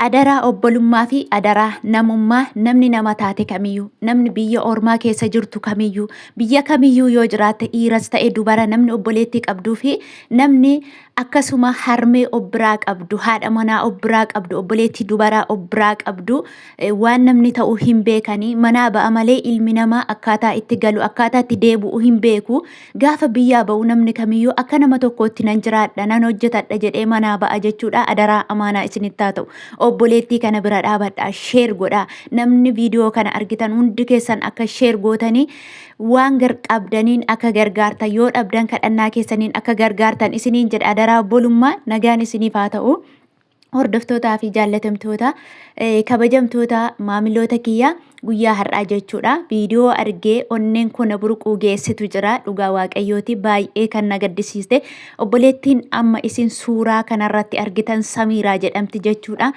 Adaraa obbolummaa fi adaraa namummaa namni nama taate kamiyyuu namni biyya ormaa keessa jirtu kamiyyuu biyya kamiyyuu yoo jiraatte dhiiras ta'e dubara namni obboleettii qabduu fi namni akkasuma harmee obbiraa qabdu haadha manaa obbiraa qabdu obboleettii dubaraa obbiraa qabdu waan namni ta'u hin beekanii manaa ba'a malee ilmi namaa akkaataa itti galu akkaataa itti deebi'u hin beeku gaafa biyyaa ba'u namni kamiyyuu akka nama tokkootti nan jiraadha nan hojjetadha jedhee manaa ba'a jechuudha. Adaraa amaanaa isinitti haa ta'u. Obboleettii kana bira dhaabadhaa sheer godhaa namni viidiyoo kana argitan hundi keessan akka sheer gootanii waan qabdaniin akka gargaartan yoo dhabdan kadhannaa keessaniin akka gargaartan isiniin jedha. Adaraa obbolummaa nagaan isiniif haa ta'u. Hordoftootaa fi jaallatamtoota kabajamtoota maamiloota kiyyaa guyyaa har'aa jechuudha. Viidiyoo argee onneen kona burquu geessitu jira. Dhugaa waaqayyooti baay'ee kan na gaddisiiste. Obboleettiin amma isin suuraa kanarratti argitan Samiiraa jedhamti jechuudha.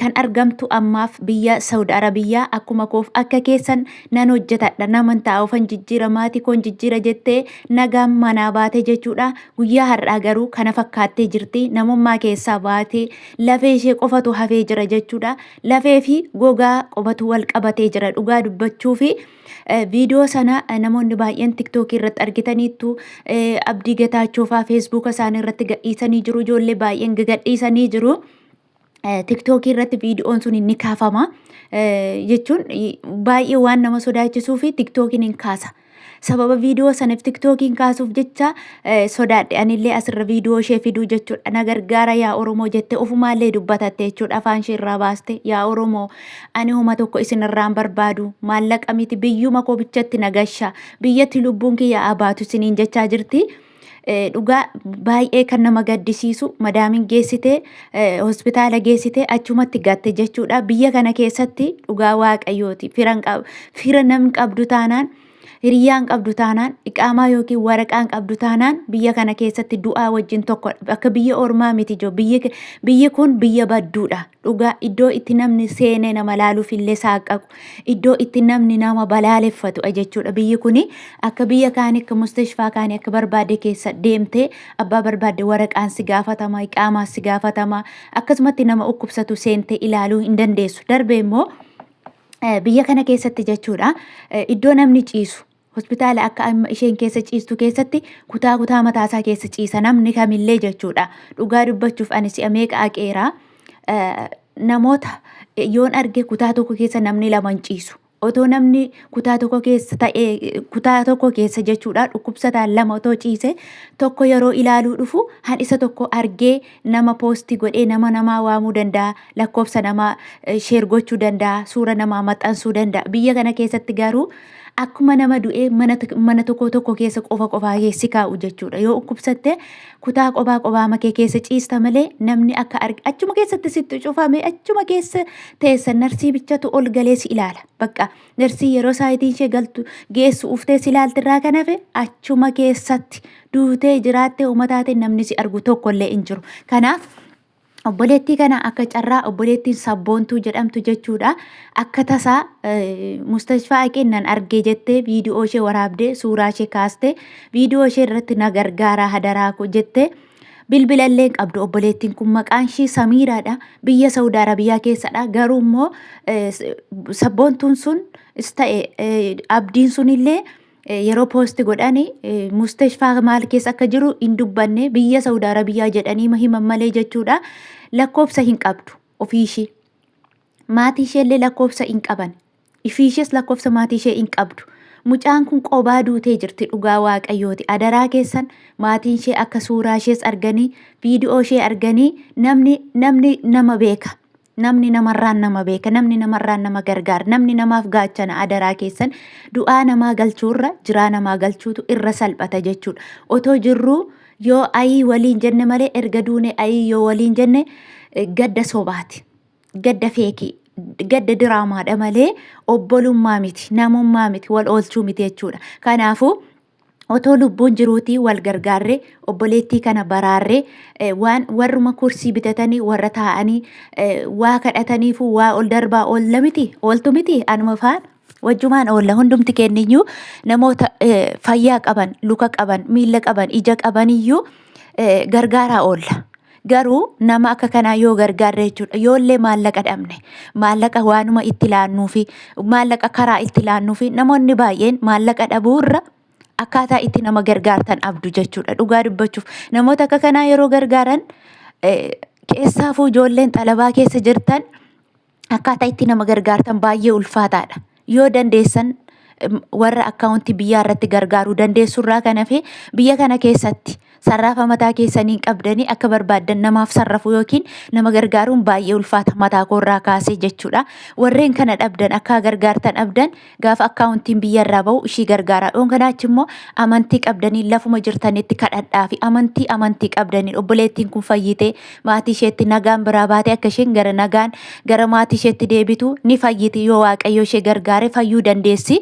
Kan argamtu ammaaf biyya Saudi Arabiyaa akkuma koof akka keessan nan hojjetadha naman taa'ufan jijjiira maatii koon jijjiira jettee nagaan manaa baate jechuudha. Guyyaa har'aa garuu kana fakkaattee jirti. Namummaa keessaa baatee lafee ishee qofatu hafee jira jechuudha. Lafee fi gogaa qofatu wal qabatee jira. Dhugaa dubbachuu fi viidiyoo sana namoonni baay'een tiktookii irratti argitaniittu Abdii Getaachoo fa'aa feesbuuka isaanii irratti gadhiisanii jiru. Ijoollee baay'een gadhiisanii jiru. Tiktookii irratti viidiyoon sun ni kaafama jechuun baay'ee waan nama sodaachisuu fi tiktookiin hin kaasa. Sababa viidiyoo sanaaf tiktookiin kaasuuf jecha sodaadhe anillee asirra viidiyoo ishee fiduu jechuudha. Na gargaara yaa Oromoo jette ofumaallee dubbatatte jechuudha. Afaan ishee irraa baaste yaa Oromoo ani homa tokko isin irraan barbaadu maallaqa miti biyyuma koo bichatti nagasha biyyatti lubbuun kiyya abaatu isiniin jechaa jirti. Dhugaa baay'ee kan nama gaddisiisu madaamin geessitee hospitaala geessitee achumatti gatte jechuudha. Biyya kana keessatti dhugaa waaqayyooti fira namni qabdu taanaan hiriyaan qabdu taanaan iqaamaa yookiin waraqaan qabdu taanaan biyya kana keessatti du'aa wajjin tokko akka biyya ormaa miti jo biyyi kun biyya badduudha. Dhugaa iddoo itti namni seenee nama laaluuf illee saaqaqu iddoo itti namni nama balaaleffatu jechuudha. Biyyi kuni akka biyya kaanii akka mustashfaa kaanii akka barbaade keessa deemtee abbaa barbaade waraqaan si gaafatama iqaamaa si gaafatama akkasumatti nama dhukkubsatu seentee ilaaluu hin dandeessu. Darbee immoo biyya kana keessatti jechuudha iddoo namni ciisu hospitaala akka amma isheen keessa ciistu keessatti kutaa mataasaa keessa ciisa namni kamillee jechuudha. Dhugaa dubbachuuf ani si'a meeqa aqeeraa namoota yoon arge kutaa tokko keessa namni lama ciisu. Otoo namni kutaa tokko keessa ta'ee kutaa tokko keessa jechuudha dhukkubsataan lama otoo ciise tokko yeroo ilaaluu dhufu han isa tokko argee nama poostii godhee namaa waamuu danda'a lakkoofsa namaa sheer gochuu danda'a suura namaa maxxansuu danda'a. Biyya kana keessatti garuu akkuma nama du'ee mana tokko keessa qofaa keessi kaa'u jechuudha. Yoo dhukkubsatte kutaa qophaa makee keessa ciista malee namni akka arge achuma keessatti sitti cufame achuma keessa teessa narsii bichatu ol galee si ilaala. Bakka narsii yeroo saayitiin ishee galtu geessu uftee si ilaaltirraa kan hafe achuma keessatti duutee jiraattee uummataate namni si argu tokkollee hin jiru. Kanaaf obboleettii kana akka carraa obboleettiin sabboontuu jedhamtu jechuudha. Akka tasaa mustashfaa kennan argee jettee viidiyoo ishee waraabdee suuraa ishee kaastee viidiyoo ishee irratti na gargaaraa hadaraa jettee bilbilallee qabdu. Obboleettiin kun maqaan ishee Samiiraadha. Biyya Saudi Arabiyaa keessadha. Garuu immoo sabboontuun sun ta'e abdiin sunillee yeroo poosti godhani mustashfaa maal keessa akka jiru hin dubbanne biyya Saudi Arabiyaa jedhanii himan malee jechuudha. Lakkoofsa hin qabdu ofiishii. Maatii isheellee lakkoofsa hin qaban. Ifiishees lakkoofsa maatii ishee hin qabdu. Mucaan kun qobaa duutee jirti dhugaa waaqayyooti. Adaraa keessan maatiin ishee akka suuraa ishees arganii viidiyoo ishee arganii namni nama beeka. Namni namarraan nama beeka, namni namarraan nama gargaara, namni namaaf gaachana. Adaraa keessan du'aa namaa galchuurra jiraa namaa galchuutu irra salphata jechuudha. Otoo jirruu yoo ayii waliin jenne malee erga duune ayii yoo waliin jenne gadda sobaati, gadda feekii, gadda diraamaadha malee obbolummaa miti, namummaa miti, wal oolchuu miti jechuudha. Kanaafuu otoo lubbuun jiruutii wal gargaarree obboleettii kana baraarree waan warruma kursii bitatanii warra taa'anii waa kadhataniifu waa ol darbaa oolla miti ooltu miti anuma faan wajjumaan oolla hundumti kenniyyuu namoota fayyaa qaban luka qaban miila qaban ija qabaniyyuu gargaaraa oolla. Garuu nama akka kanaa yoo gargaarre jechuudha. Yoollee maallaqa dhabne, maallaqa waanuma itti laannuu fi maallaqa karaa itti laannuu fi namoonni baay'een maallaqa dhabuurra akkaataa itti nama gargaartan abdu jechuudha. Dhugaa dubbachuuf namoota akka kanaa yeroo gargaaran keessaafuu ijoolleen xalabaa keessa jirtan akkaataa itti nama gargaartan baay'ee ulfaataadha. Yoo dandeessan warra akkaawuntii biyyaa irratti gargaaruu dandeessurraa kana fi biyya kana keessatti sarrafa mataa keessanii qabdanii akka barbaaddan namaaf sarrafu yookiin nama gargaaruun baay'ee ulfaata mataa koorraa kaasee jechuudha. Warreen kana dhabdan akka gargaartan dhabdan gaafa akkaawuntiin biyya irraa bahu ishii gargaara. Yoon kanaachi immoo amantii qabdanii lafuma jirtanitti kadhadhaa fi amantii qabdanii obboleettiin kun fayyite maatii isheetti nagaan biraa baate akka isheen gara nagaan gara maatii isheetti deebitu ni fayyiti yoo waaqayyo ishee gargaare fayyuu dandeessi.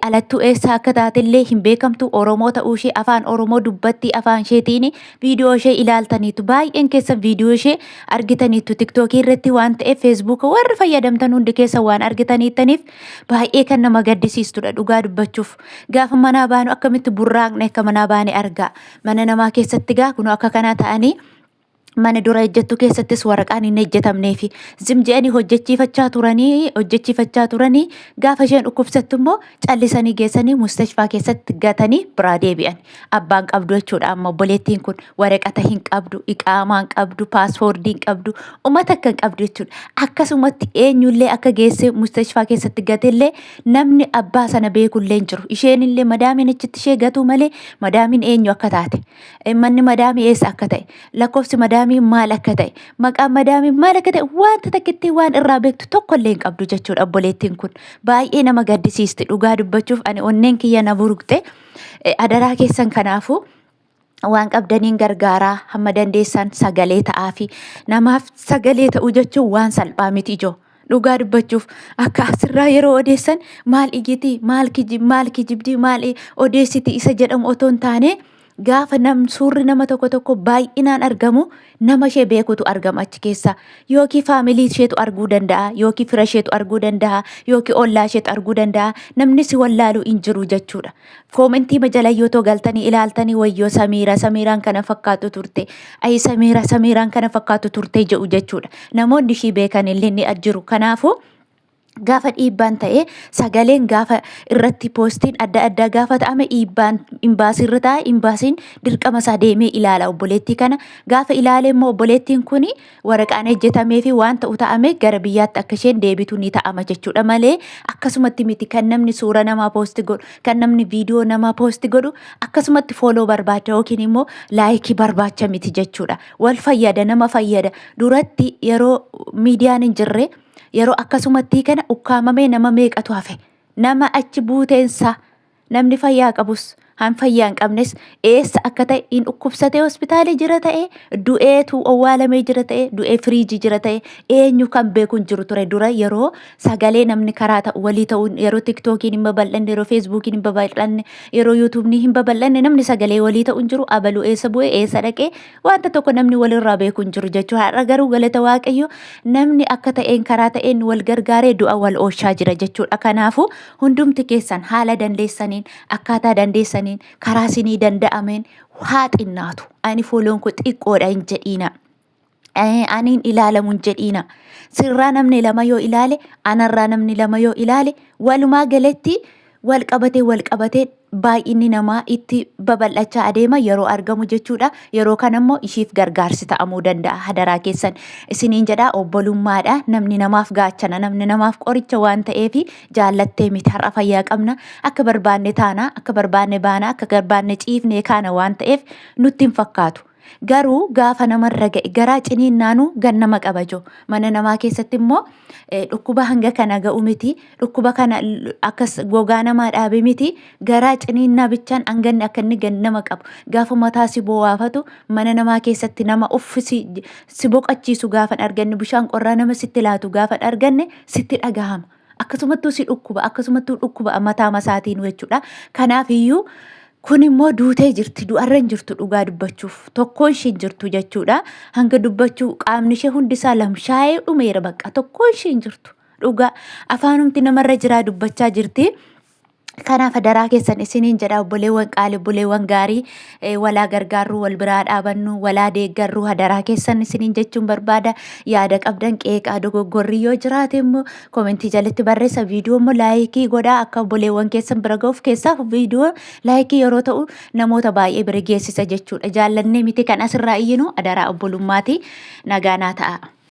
Alattuu eessaa akka taatellee hin beekamtu Oromoo ta'uu ishee afaan Oromoo dubbatti afaan isheetiin viidiyoo ishee ilaaltaniitu baay'een keessan viidiyoo ishee argitaniitu tiktookii irratti waan ta'eef feesbuuka warri fayyadamtan hundi keessa waan argitaniittaniif baay'ee kan nama gaddisiistudha dhugaa dubbachuuf. Gaafa manaa baanu akkamitti burraaqne akka manaa baane argaa. Mana namaa keessatti gaa kunoo akka kanaa ta'anii mana dura ejjettu keessattis waraqaan hin ejjetamnee fi zim je'anii hojjechiifachaa turanii gaafa isheen dhukkubsattu immoo callisanii geessanii mustashfaa keessatti gatanii biraa deebi'an. Abbaan qabdu jechuudha amma obboleettiin kun waraqata hin qabdu, iqaamaa hin qabdu, paaspoortii hin qabdu, uummata akka hin qabdu jechuudha. Akkasumatti eenyullee akka geesse mustashfaa keessatti gatellee namni abbaa sana beekullee hin jiru. Isheenillee madaamiin achitti ishee gatuu malee madaamiin eenyu akka taate, manni madaamii eessa akka ta'e, lakkoofsi madaamii maal akka ta'e, maqaan madaamii maal akka ta'e wanta takkitti waan irraa beektu tokkollee hin qabdu jechuudha obboleettiin kun. Baay'ee nama gaddisiisti dhugaa dubbachuuf ani onneen kiyya na buruqxe. Adaraa keessan kanaafuu waan qabdaniin gargaaraa hamma dandeessan sagalee ta'aa fi namaaf sagalee ta'uu jechuun waan salphaa miti ijoo. Dhugaa dubbachuuf akka asirraa yeroo odeessan maal iyyiti maal kijibdii maal odeessiti isa jedhamu otoo hin taane gaafa suurri nama tokko baay'inaan argamu nama ishee beekutu argama achi keessa. Yookiin faamilii isheetu arguu danda'a, yookiin fira isheetu arguu danda'a, yookiin ollaa isheetu arguu danda'a. Namni si wallaalu hin jiru jechuudha. Koomentii majalayyoo galtanii ilaaltanii wayyoo Samiiraan kana fakkaatu turte, ayi Samiiraan kana fakkaatu turte jedhu jechuudha. Namoonni ishii beekan illee ni jiru. Kanaafuu gaafa dhiibbaan ta'ee sagaleen gaafa irratti poostiin adda addaa gaafa ta'ame dhiibbaan imbaasirra taa'e imbaasiin dirqama isaa deemee ilaala obboleettii kana. Gaafa ilaale immoo obboleettiin kun waraqaan ejjetamee fi waan ta'u ta'ame gara biyyaatti akka isheen deebitu ni ta'ama jechuudha malee akkasumatti miti kan namni suura namaa poosti godhu kan namni viidiyoo namaa poosti godhu akkasumatti fooloo barbaada yookiin immoo laayikii barbaacha miti jechuudha. Wal fayyada nama fayyada duratti yeroo miidiyaan hin jirre yeroo akkasumatti kana ukkaamamee nama meeqatu hafe nama achi buuteensa namni fayyaa qabus han fayyaa hin qabnes eessa akka ta'e hin dhukkubsatee hospitaalii jira ta'e du'eetu owwaalamee jira ta'e du'ee firiijii jira ta'e eenyu kan beeku hin jiru ture dura yeroo sagalee namni karaa ta'u walii ta'u yeroo tiktookiin hin babal'anne yeroo feesbuukiin hin babal'anne yeroo yuutuubni hin babal'anne namni sagalee walii ta'u hin jiru abaluu eessa bu'e eessa dhaqee wanta tokko namni walirraa beeku hin jiru jechuudha. Har'a garuu galata waaqayyo namni akka ta'een karaa ta'een wal gargaaree du'a wal oolchaa jira jechuudha. Kanaafuu hundumti keessan haala dandeessaniin akkaataa dandeessaniin karaa sinii danda'ameen haa xinnaatu. Ani fooloon koo xiqqoodha hin jedhiina. Aniin ilaalamu hin jedhiina. Sirraa namni lama yoo ilaale anarraa namni lama yoo ilaale walumaa galatti wal qabatee baay'inni namaa itti babal'achaa adeema yeroo argamu jechuudha. Yeroo kanammoo ishiif gargaarsi ta'amuu danda'a. Hadaraa keessan isiniin jedhaa obbolummaadha. Namni namaaf gaachana namni namaaf qoricha waan ta'eef jaallattee miti har'a fayyaa qabna akka barbaanne taana akka barbaanne baana akka barbaanne ciifnee kaana waan ta'eef nutti hin fakkaatu. Garuu gaafa namarra ga'e garaa ciniinnaanuu gan nama qabajo mana namaa keessatti immoo dhukkuba hanga kana ga'u miti dhukkuba kana akkas gogaa namaa dhaabe miti garaa ciniinnaa bichaan hanganni akka inni gan nama qabu gaafa mataa si boowaafatu mana namaa keessatti nama uffisi si boqachiisu gaafa arganne bishaan qorraa nama sitti laatu gaafa arganne sitti dhagahama akkasumattuu si akkasumattuu dhukkuba mataa masaatiin jechuudha. Kanaaf iyyuu kun immoo duutee jirti du'arra hin jirtu dhugaa dubbachuuf tokkoon ishee hin jirtu jechuudha. Hanga dubbachuu qaamni ishee hundisaa lamshaa'ee dhumeera bakka tokkoon ishee hin jirtu dhugaa afaanumti namarra jiraa dubbachaa jirti. Kanaaf adaraa keessan isiniin jedha obboleewwan qaalii obboleewwan gaarii walaa gargaarru wal biraa dhaabannu walaa deeggarru adaraa keessan isiniin jechuun barbaada. Yaada qabdan qeeqaa dogoggorri yoo jiraate immoo komentii jalatti barreessa. Viidiyoo immoo laayikii godhaa akka obboleewwan keessan bira ga'uuf. Keessaaf viidiyoo laayikii yeroo ta'u namoota baay'ee bira geessisa jechuudha. Jaallannee miti kan asirraa iyyinu adaraa obbolummaati. Nagaa naa ta'a.